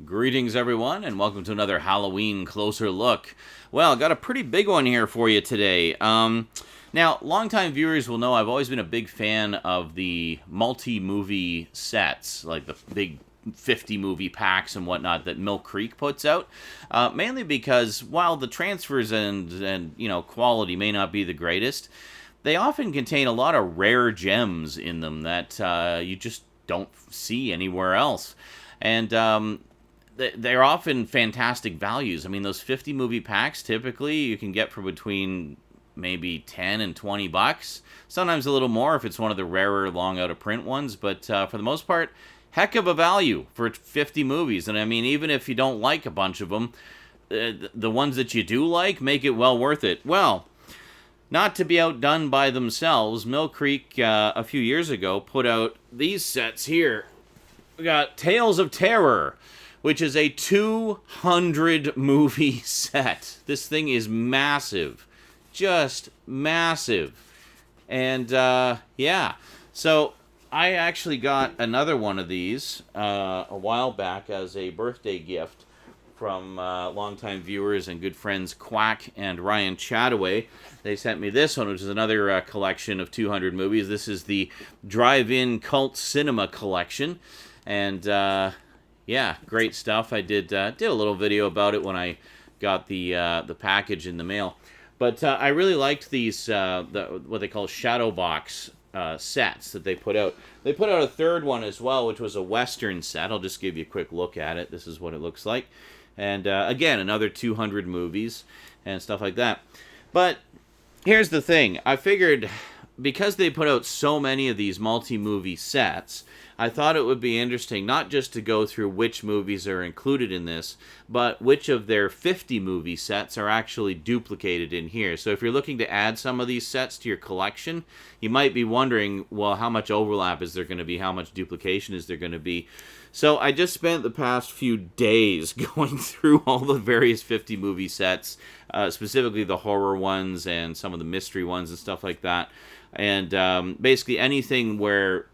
Greetings, everyone, and welcome to another Halloween Closer Look. Well, got a pretty big one here for you today. Now, longtime viewers will know I've always been a big fan of the multi-movie sets, like the big 50 movie packs and whatnot that Mill Creek puts out. Mainly because while the transfers and quality may not be the greatest, they often contain a lot of rare gems in them that you just don't see anywhere else. And they're often fantastic values. I mean, those 50 movie packs typically you can get for between maybe 10 and 20 bucks. Sometimes a little more if it's one of the rarer long out of print ones, but for the most part, heck of a value for 50 movies. And I mean, even if you don't like a bunch of them, the ones that you do like make it well worth it. Well, not to be outdone by themselves, Mill Creek a few years ago put out these sets here. We got Tales of Terror, which is a 200 movie set. This thing is massive. Just massive. And, yeah. So, I actually got another one of these a while back as a birthday gift from longtime viewers and good friends Quack and Ryan Chataway. They sent me this one, which is another collection of 200 movies. This is the Drive-In Cult Cinema Collection. And, yeah, great stuff. I did a little video about it when I got the package in the mail. But I really liked these, what they call shadow box sets that they put out. They put out a third one as well, which was a Western set. I'll just give you a quick look at it. This is what it looks like. And, again, another 200 movies and stuff like that. But here's the thing. I figured because they put out so many of these multi-movie sets, I thought it would be interesting not just to go through which movies are included in this, but which of their 50 movie sets are actually duplicated in here. So if you're looking to add some of these sets to your collection, you might be wondering, well, how much overlap is there going to be? How much duplication is there going to be? So I just spent the past few days going through all the various 50 movie sets, specifically the horror ones and some of the mystery ones and stuff like that. And basically anything where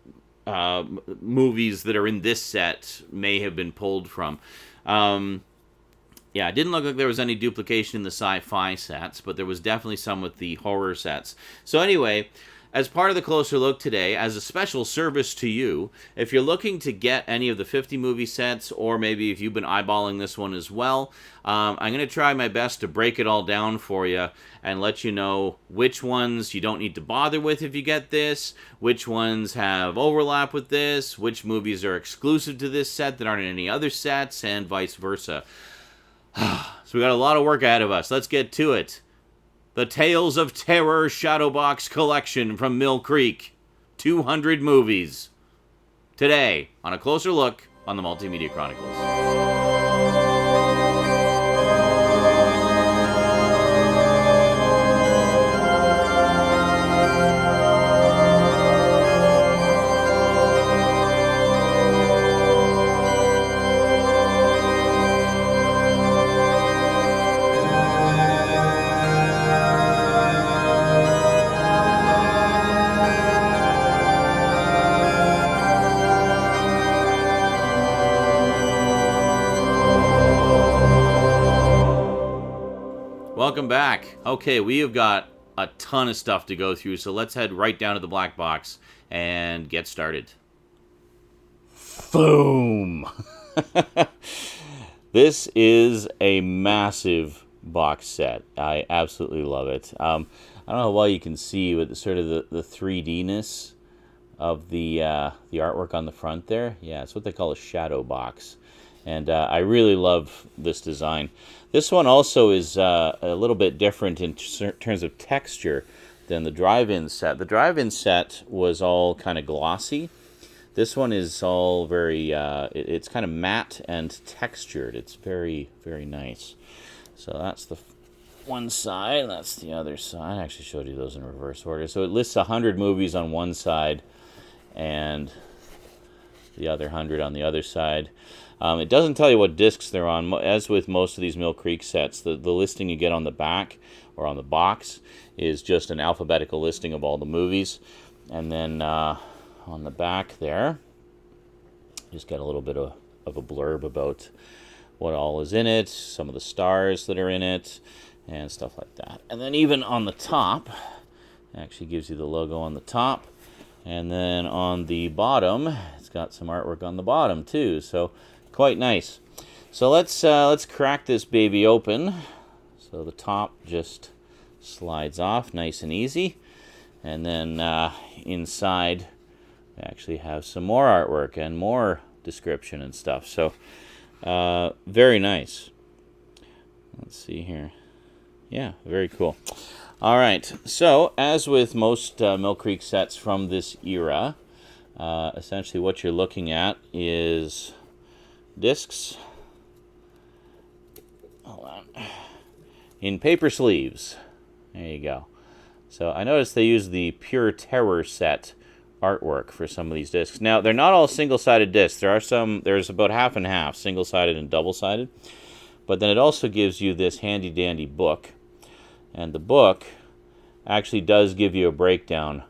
movies that are in this set may have been pulled from. Yeah, it didn't look like there was any duplication in the sci-fi sets, but there was definitely some with the horror sets. So anyway, as part of the Closer Look today, as a special service to you, if you're looking to get any of the 50 movie sets, or maybe if you've been eyeballing this one as well, I'm going to try my best to break it all down for you and let you know which ones you don't need to bother with if you get this, which ones have overlap with this, which movies are exclusive to this set that aren't in any other sets, and vice versa. So we got a lot of work ahead of us. Let's get to it. The Tales of Terror Shadowbox Collection from Mill Creek. 200 movies. Today, on a closer look on the Multimedia Chronicles. Welcome back. Okay, we have got a ton of stuff to go through, so let's head right down to the black box and get started. Boom! This is a massive box set. I absolutely love it. I don't know how well you can see with sort of the 3D-ness of the artwork on the front there. Yeah, it's what they call a shadow box. And I really love this design. This one also is a little bit different in terms of texture than the drive-in set. The drive-in set was all kind of glossy. This one is all very, it's kind of matte and textured. It's very, very nice. So that's the one side, that's the other side. I actually showed you those in reverse order. So it lists 100 movies on one side and the other 100 on the other side. It doesn't tell you what discs they're on. As with most of these Mill Creek sets, the listing you get on the back or on the box is just an alphabetical listing of all the movies. And then on the back there, just get a little bit of of a blurb about what all is in it, some of the stars that are in it, and stuff like that. And then even on the top, it actually gives you the logo on the top. And then on the bottom, it's got some artwork on the bottom too, so quite nice. So let's crack this baby open. So the top just slides off nice and easy. And then inside, we actually have some more artwork and more description and stuff. So very nice. Let's see here. Yeah, very cool. All right, so as with most Mill Creek sets from this era, essentially what you're looking at is discs. Hold on. In paper sleeves. There you go. So I noticed they use the Pure Terror set artwork for some of these discs. Now, they're not all single-sided discs. There's about half and half, single-sided and double-sided. But then it also gives you this handy-dandy book. And the book actually does give you a breakdown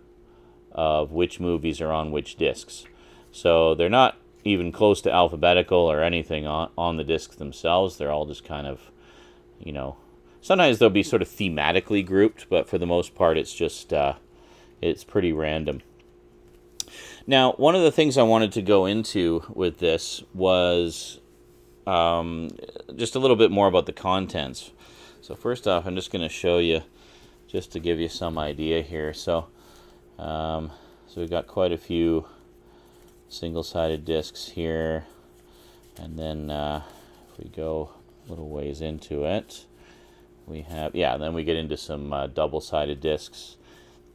of which movies are on which discs. So they're not even close to alphabetical or anything on the discs themselves. They're all just kind of, you know, sometimes they'll be sort of thematically grouped, but for the most part it's just, it's pretty random. Now, one of the things I wanted to go into with this was just a little bit more about the contents. So first off, I'm just going to show you, just to give you some idea here. So we've got quite a few single-sided discs here, and then if we go a little ways into it, we have, yeah, then we get into some double-sided discs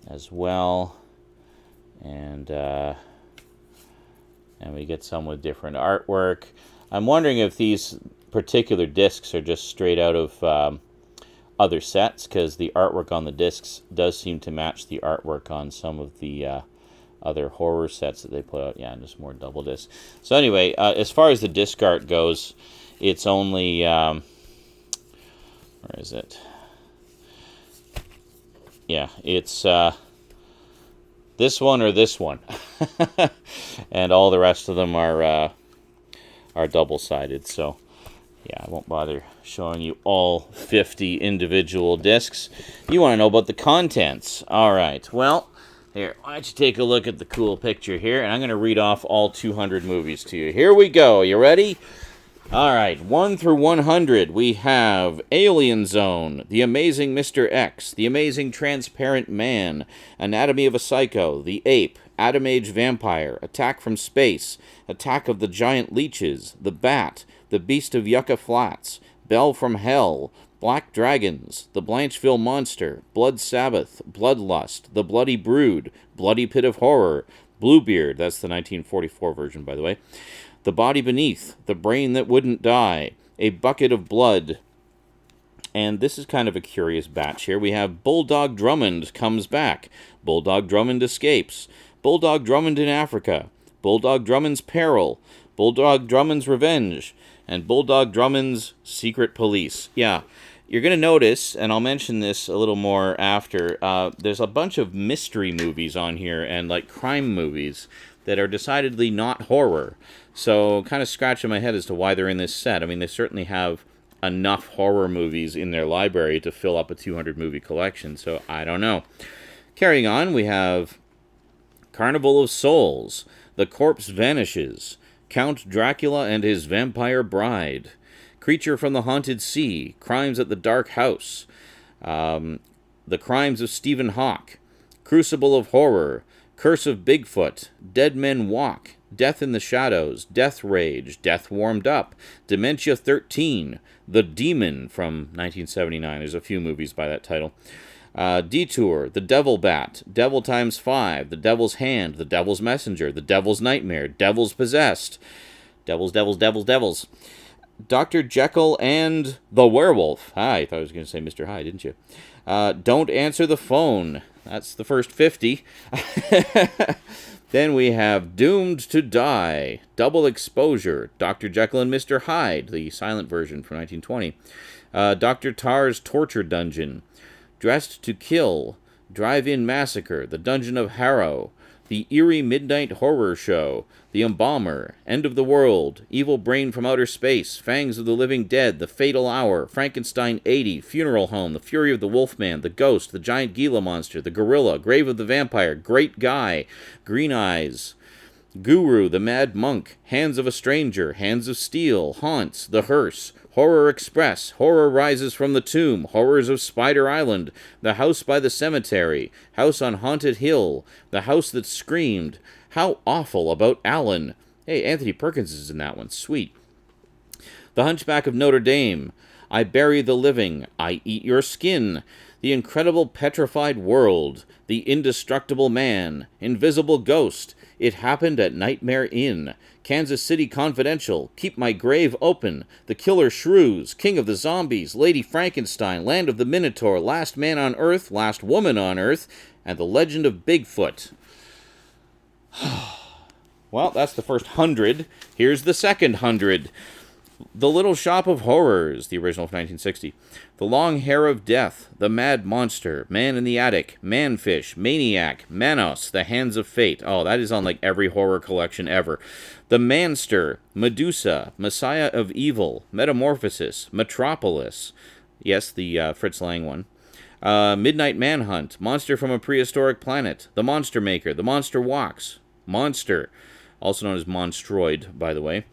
as well, and we get some with different artwork. I'm wondering if these particular discs are just straight out of other sets, because the artwork on the discs does seem to match the artwork on some of the other horror sets that they put out. Yeah, and just more double discs. So anyway, as far as the disc art goes, it's only where is it? Yeah, it's this one or this one, and all the rest of them are double-sided. So yeah, I won't bother showing you all 50 individual discs. You want to know about the contents. All right, well, here, why don't you take a look at the cool picture here, and I'm going to read off all 200 movies to you. Here we go. You ready? All right, 1 through 100, we have Alien Zone, The Amazing Mr. X, The Amazing Transparent Man, Anatomy of a Psycho, The Ape, Atom Age Vampire, Attack from Space, Attack of the Giant Leeches, The Bat, The Beast of Yucca Flats, Belle from Hell, Black Dragons, The Blancheville Monster, Blood Sabbath, Bloodlust, The Bloody Brood, Bloody Pit of Horror, Bluebeard, that's the 1944 version, by the way, The Body Beneath, The Brain That Wouldn't Die, A Bucket of Blood, and this is kind of a curious batch here. We have Bulldog Drummond Comes Back, Bulldog Drummond Escapes, Bulldog Drummond in Africa, Bulldog Drummond's Peril, Bulldog Drummond's Revenge, and Bulldog Drummond's Secret Police. Yeah, you're going to notice, and I'll mention this a little more after, there's a bunch of mystery movies on here and like crime movies that are decidedly not horror. So kind of scratching my head as to why they're in this set. I mean, they certainly have enough horror movies in their library to fill up a 200 movie collection, so I don't know. Carrying on, we have Carnival of Souls, The Corpse Vanishes, Count Dracula and His Vampire Bride, Creature from the Haunted Sea, Crimes at the Dark House, The Crimes of Stephen Hawke, Crucible of Horror, Curse of Bigfoot, Dead Men Walk, Death in the Shadows, Death Rage, Death Warmed Up, Dementia 13, The Demon from 1979. There's a few movies by that title. Detour, The Devil Bat, Devil Times 5, The Devil's Hand, The Devil's Messenger, The Devil's Nightmare, Devil's Possessed, Devils. Dr. Jekyll and the Werewolf. I thought I was going to say Mr. Hyde, didn't you? Don't Answer the Phone. That's the first 50. Then we have Doomed to Die, Double Exposure, Dr. Jekyll and Mr. Hyde, the silent version from 1920. Dr. Tar's Torture Dungeon, Dressed to Kill, Drive-In Massacre, The Dungeon of Harrow, The The Eerie Midnight Horror Show, The Embalmer, End of the World, Evil Brain from Outer Space, Fangs of the Living Dead, The Fatal Hour, Frankenstein 80, Funeral Home, The Fury of the Wolfman, The Ghost, The Giant Gila Monster, The Gorilla, Grave of the Vampire, Great Guy, Green Eyes, Guru, The Mad Monk, Hands of a Stranger, Hands of Steel, Haunts, The Hearse, Horror Express, Horror Rises from the Tomb, Horrors of Spider Island, The House by the Cemetery, House on Haunted Hill, The House That Screamed, How Awful About Alan. Hey, Anthony Perkins is in that one. Sweet. The Hunchback of Notre Dame, I Bury the Living, I Eat Your Skin, The Incredible Petrified World, The Indestructible Man, Invisible Ghost, It Happened at Nightmare Inn, Kansas City Confidential, Keep My Grave Open, The Killer Shrews, King of the Zombies, Lady Frankenstein, Land of the Minotaur, Last Man on Earth, Last Woman on Earth, and The Legend of Bigfoot. Well, that's the first 100. Here's the second 100. The Little Shop of Horrors, the original from 1960. The Long Hair of Death, The Mad Monster, Man in the Attic, Manfish, Maniac, Manos, The Hands of Fate. Oh, that is on like every horror collection ever. The Manster, Medusa, Messiah of Evil, Metamorphosis, Metropolis. Yes, the Fritz Lang one. Midnight Manhunt, Monster from a Prehistoric Planet, The Monster Maker, The Monster Walks, Monster, also known as Monstroid, by the way.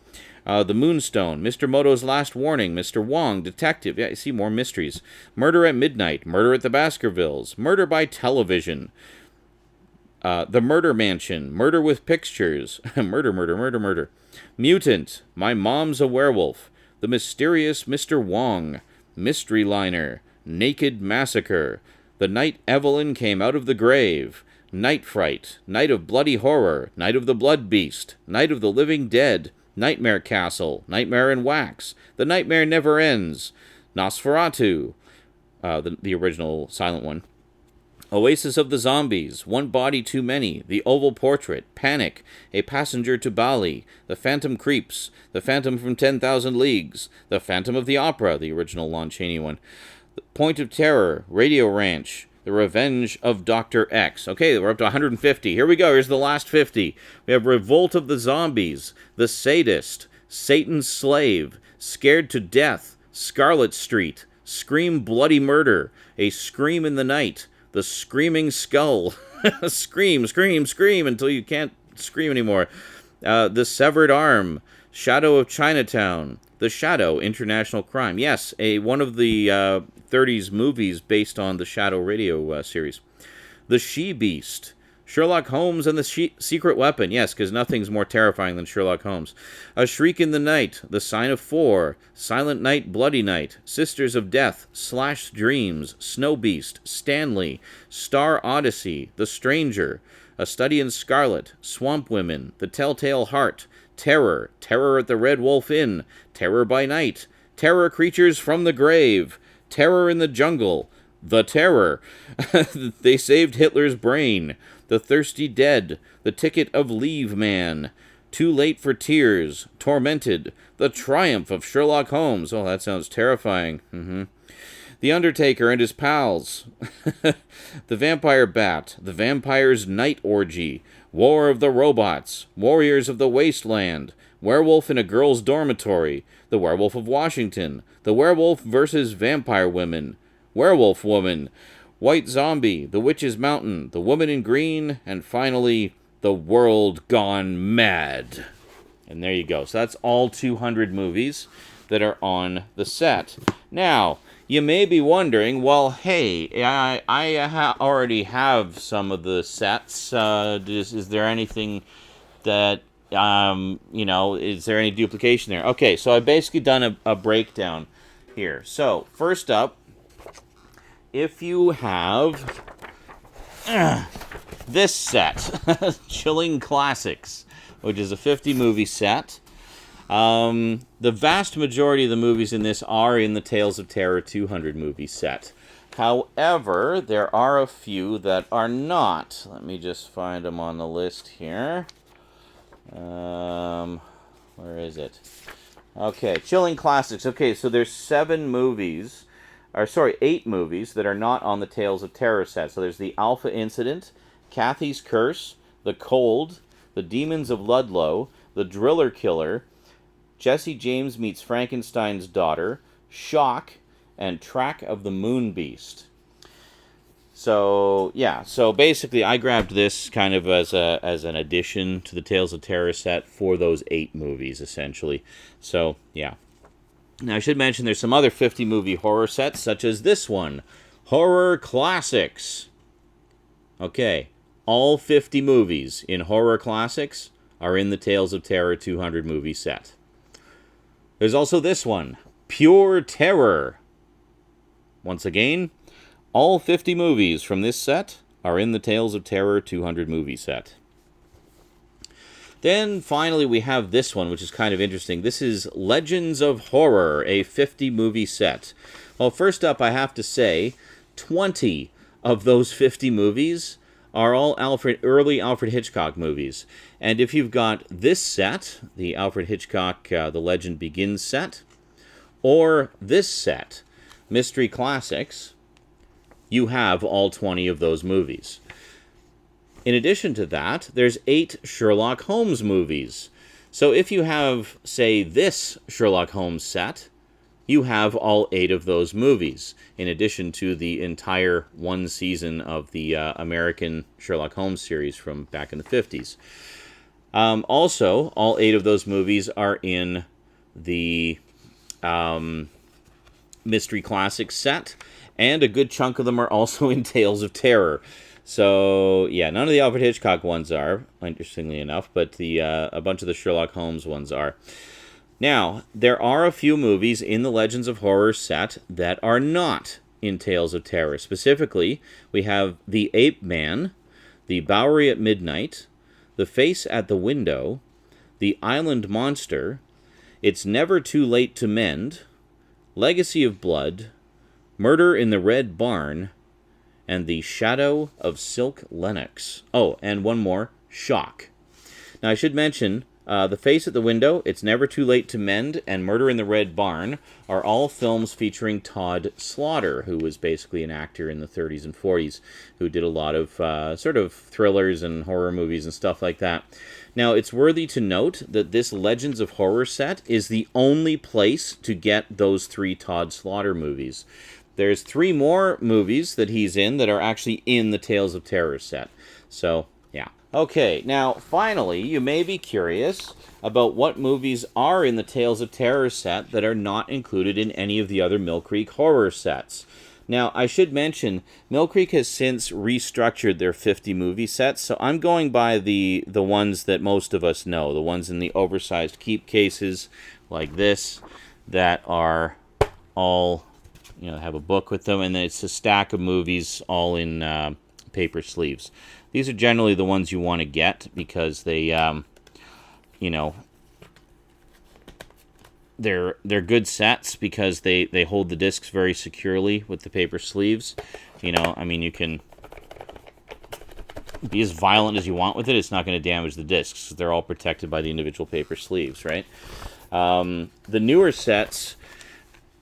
The Moonstone, Mr. Moto's Last Warning, Mr. Wong, Detective. Yeah, you see more mysteries. Murder at Midnight, Murder at the Baskervilles, Murder by Television, The Murder Mansion, Murder with Pictures, Murder. Mutant, My Mom's a Werewolf, The Mysterious Mr. Wong, Mystery Liner, Naked Massacre, The Night Evelyn Came Out of the Grave, Night Fright, Night of Bloody Horror, Night of the Blood Beast, Night of the Living Dead, Nightmare Castle, Nightmare in Wax, The Nightmare Never Ends, Nosferatu, the original silent one, Oasis of the Zombies, One Body Too Many, The Oval Portrait, Panic, A Passenger to Bali, The Phantom Creeps, The Phantom from 10,000 Leagues, The Phantom of the Opera, the original Lon Chaney one, The Point of Terror, Radio Ranch, The Revenge of Dr. X. Okay, we're up to 150. Here we go. Here's the last 50. We have Revolt of the Zombies, The Sadist, Satan's Slave, Scared to Death, Scarlet Street, Scream Bloody Murder, A Scream in the Night, The Screaming Skull. Scream until you can't scream anymore. The Severed Arm, Shadow of Chinatown, The Shadow, International Crime. Yes, one of the 30s movies based on the Shadow radio series. The She-Beast, Sherlock Holmes and the Secret Weapon. Yes, because nothing's more terrifying than Sherlock Holmes. A Shriek in the Night, The Sign of Four, Silent Night, Bloody Night, Sisters of Death, Slash Dreams, Snow Beast, Stanley, Star Odyssey, The Stranger, A Study in Scarlet, Swamp Women, The Telltale Heart, Terror, Terror at the Red Wolf Inn, Terror by Night, Terror Creatures from the Grave, Terror in the Jungle, The Terror, They Saved Hitler's Brain, The Thirsty Dead, The Ticket of Leave Man, Too Late for Tears, Tormented, The Triumph of Sherlock Holmes. Oh, that sounds terrifying. The Undertaker and His Pals, The Vampire Bat, The Vampire's Night Orgy, War of the Robots, Warriors of the Wasteland, Werewolf in a Girl's Dormitory, The Werewolf of Washington, The Werewolf vs. Vampire Women, Werewolf Woman, White Zombie, The Witch's Mountain, The Woman in Green, and finally, The World Gone Mad. And there you go. So that's all 200 movies that are on the set. Now, you may be wondering, well, hey, I already have some of the sets. Is there anything that, is there any duplication there? Okay, so I've basically done a breakdown here. So, first up, if you have this set, Chilling Classics, which is a 50-movie set. The vast majority of the movies in this are in the Tales of Terror 200 movie set. However, there are a few that are not. Let me just find them on the list here. Where is it? Okay, Chilling Classics. Okay, so there's 8 movies that are not on the Tales of Terror set. So there's The Alpha Incident, Kathy's Curse, The Cold, The Demons of Ludlow, The Driller Killer, Jesse James Meets Frankenstein's Daughter, Shock, and Track of the Moon Beast. So, yeah, so basically I grabbed this kind of as an addition to the Tales of Terror set for those 8 movies, essentially. So, yeah. Now, I should mention there's some other 50-movie horror sets, such as this one, Horror Classics. Okay, all 50 movies in Horror Classics are in the Tales of Terror 200 movie set. There's also this one, Pure Terror. Once again, all 50 movies from this set are in the Tales of Terror 200 movie set. Then, finally, we have this one, which is kind of interesting. This is Legends of Horror, a 50-movie set. Well, first up, I have to say, 20 of those 50 movies are all early Alfred Hitchcock movies. And if you've got this set, the Alfred Hitchcock The Legend Begins set, or this set, Mystery Classics, you have all 20 of those movies. In addition to that, there's 8 Sherlock Holmes movies. So if you have, say, this Sherlock Holmes set, you have all 8 of those movies, in addition to the entire one season of the American Sherlock Holmes series from back in the 50s. Also, all 8 of those movies are in the Mystery Classics set, and a good chunk of them are also in Tales of Terror. So, yeah, none of the Alfred Hitchcock ones are, interestingly enough, but a bunch of the Sherlock Holmes ones are. Now, there are a few movies in the Legends of Horror set that are not in Tales of Terror. Specifically, we have The Ape Man, The Bowery at Midnight, The Face at the Window, The Island Monster, It's Never Too Late to Mend, Legacy of Blood, Murder in the Red Barn, and The Shadow of Silk Lennox. Oh, and one more, Shock. Now, I should mention, The Face at the Window, It's Never Too Late to Mend, and Murder in the Red Barn are all films featuring Todd Slaughter, who was basically an actor in the 30s and 40s, who did a lot of sort of thrillers and horror movies and stuff like that. Now, it's worthy to note that this Legends of Horror set is the only place to get those 3 Todd Slaughter movies. There's 3 more movies that he's in that are actually in the Tales of Terror set. So, yeah. Okay, now, finally, you may be curious about what movies are in the Tales of Terror set that are not included in any of the other Mill Creek horror sets. Now, I should mention, Mill Creek has since restructured their 50-movie sets, so I'm going by the ones that most of us know, the ones in the oversized keep cases like this that are all, have a book with them, and then it's a stack of movies all in paper sleeves. These are generally the ones you want to get because they, they're good sets because they hold the discs very securely with the paper sleeves. You can be as violent as you want with it. It's not going to damage the discs. They're all protected by the individual paper sleeves, right? The newer sets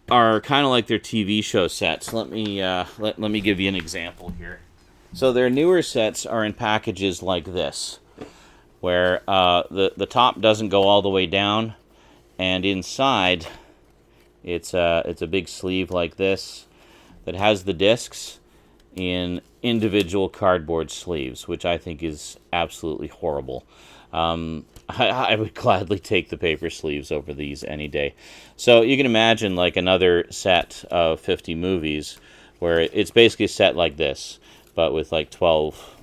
are kind of like their TV show sets. Let me let me give you an example here. So their newer sets are in packages like this, where the top doesn't go all the way down, and inside it's a big sleeve like this that has the discs in individual cardboard sleeves, which I think is absolutely horrible. I would gladly take the paper sleeves over these any day. So you can imagine like another set of 50 movies where it's basically a set like this, but with like 12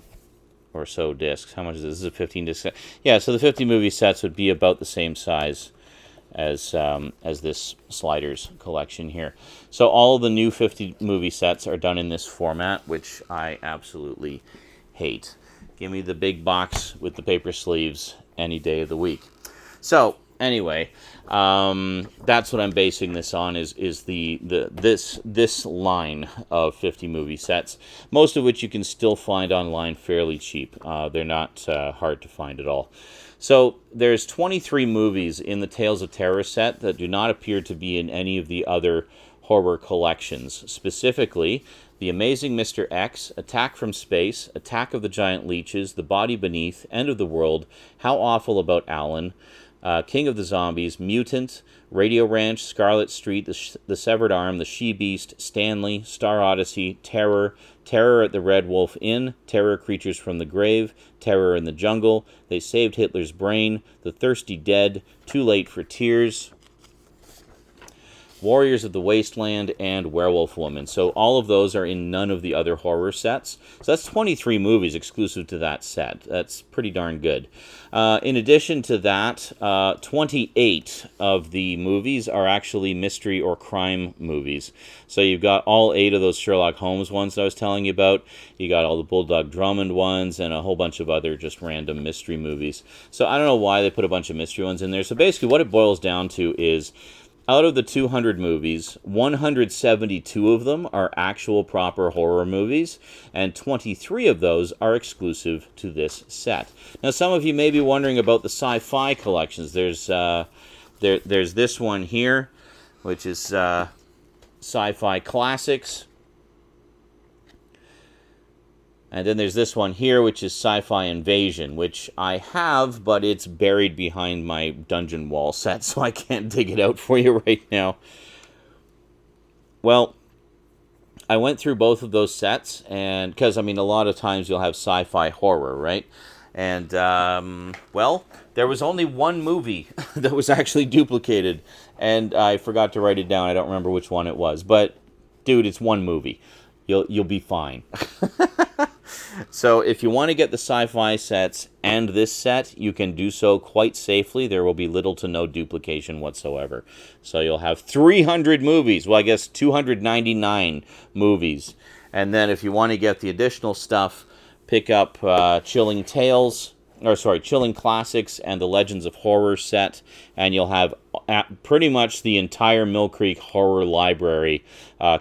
or so discs. How much is this? This is a 15 disc set. Yeah, so the 50 movie sets would be about the same size as this Sliders collection here. So all the new 50 movie sets are done in this format, which I absolutely hate. Give me the big box with the paper sleeves any day of the week. So anyway, that's what I'm basing this on is this line of 50 movie sets, most of which you can still find online fairly cheap. They're not hard to find at all. So there's 23 movies in the Tales of Terror set that do not appear to be in any of the other horror collections, specifically The Amazing Mr. X, Attack from Space, Attack of the Giant Leeches, The Body Beneath, End of the World, How Awful About Alan, King of the Zombies, Mutant, Radio Ranch, Scarlet Street, the Severed Arm, The She-Beast, Stanley, Star Odyssey, Terror, Terror at the Red Wolf Inn, Terror Creatures from the Grave, Terror in the Jungle, They Saved Hitler's Brain, The Thirsty Dead, Too Late for Tears, Warriors of the Wasteland, and Werewolf Woman. So all of those are in none of the other horror sets. So that's 23 movies exclusive to that set. That's pretty darn good. In addition to that, 28 of the movies are actually mystery or crime movies. So you've got all 8 of those Sherlock Holmes ones that I was telling you about. You got all the Bulldog Drummond ones and a whole bunch of other just random mystery movies. So I don't know why they put a bunch of mystery ones in there. So basically what it boils down to is, out of the 200 movies, 172 of them are actual proper horror movies, and 23 of those are exclusive to this set. Now, some of you may be wondering about the sci-fi collections. There's this one here, which is Sci-Fi Classics. And then there's this one here, which is Sci-Fi Invasion, which I have, but it's buried behind my dungeon wall set, so I can't dig it out for you right now. Well, I went through both of those sets, and because, I mean, a lot of times you'll have sci-fi horror, right? And, well, there was only one movie that was actually duplicated, and I forgot to write it down. I don't remember which one it was, but, dude, it's one movie. You'll be fine. So if you want to get the sci-fi sets and this set, you can do so quite safely. There will be little to no duplication whatsoever. So you'll have 300 movies. Well, I guess 299 movies. And then if you want to get the additional stuff, pick up Chilling Classics and the Legends of Horror set, and you'll have pretty much the entire Mill Creek horror library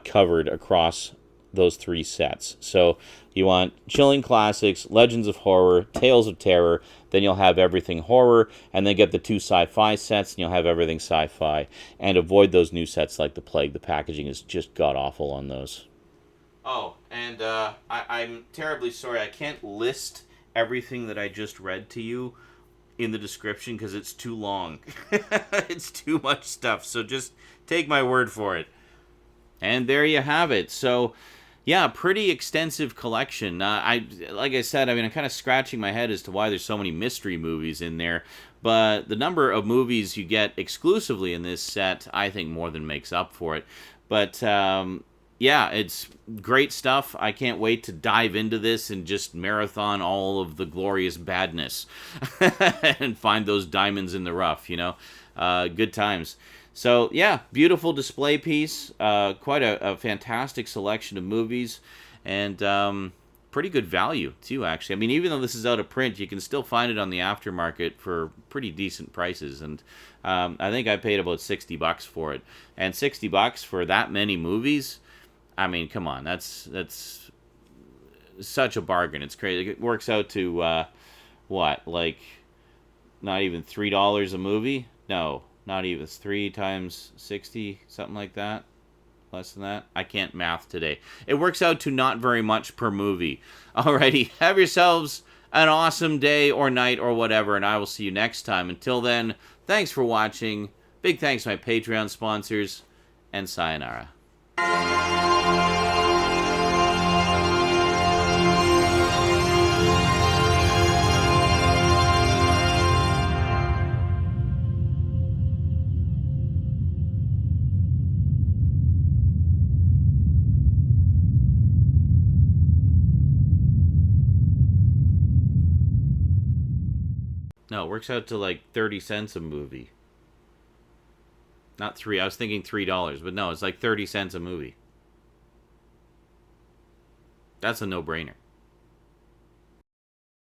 covered across those 3 sets. So you want Chilling Classics, Legends of Horror, Tales of Terror, then you'll have everything horror, and then get the 2 sci-fi sets, and you'll have everything sci-fi. And avoid those new sets like the plague. The packaging is just god-awful on those. Oh, and I'm terribly sorry. I can't list everything that I just read to you in the description because it's too long. It's too much stuff, so just take my word for it. And there you have it. So, yeah, pretty extensive collection. Like I said, I'm kind of scratching my head as to why there's so many mystery movies in there. But the number of movies you get exclusively in this set, I think, more than makes up for it. But, yeah, it's great stuff. I can't wait to dive into this and just marathon all of the glorious badness and find those diamonds in the rough, you know. Good times. So, yeah, beautiful display piece, quite a fantastic selection of movies, and pretty good value, too, actually. I mean, even though this is out of print, you can still find it on the aftermarket for pretty decent prices, and I think I paid about $60 for it. And $60 for that many movies, I mean, come on, that's such a bargain. It's crazy. It works out to, what, like, not even $3 a movie? No. Not even. It's 3 times 60, something like that. Less than that. I can't math today. It works out to not very much per movie. Alrighty, have yourselves an awesome day or night or whatever, and I will see you next time. Until then, thanks for watching. Big thanks to my Patreon sponsors, and sayonara. No, it works out to like 30 cents a movie. Not 3. I was thinking $3, but no, it's like 30 cents a movie. That's a no-brainer.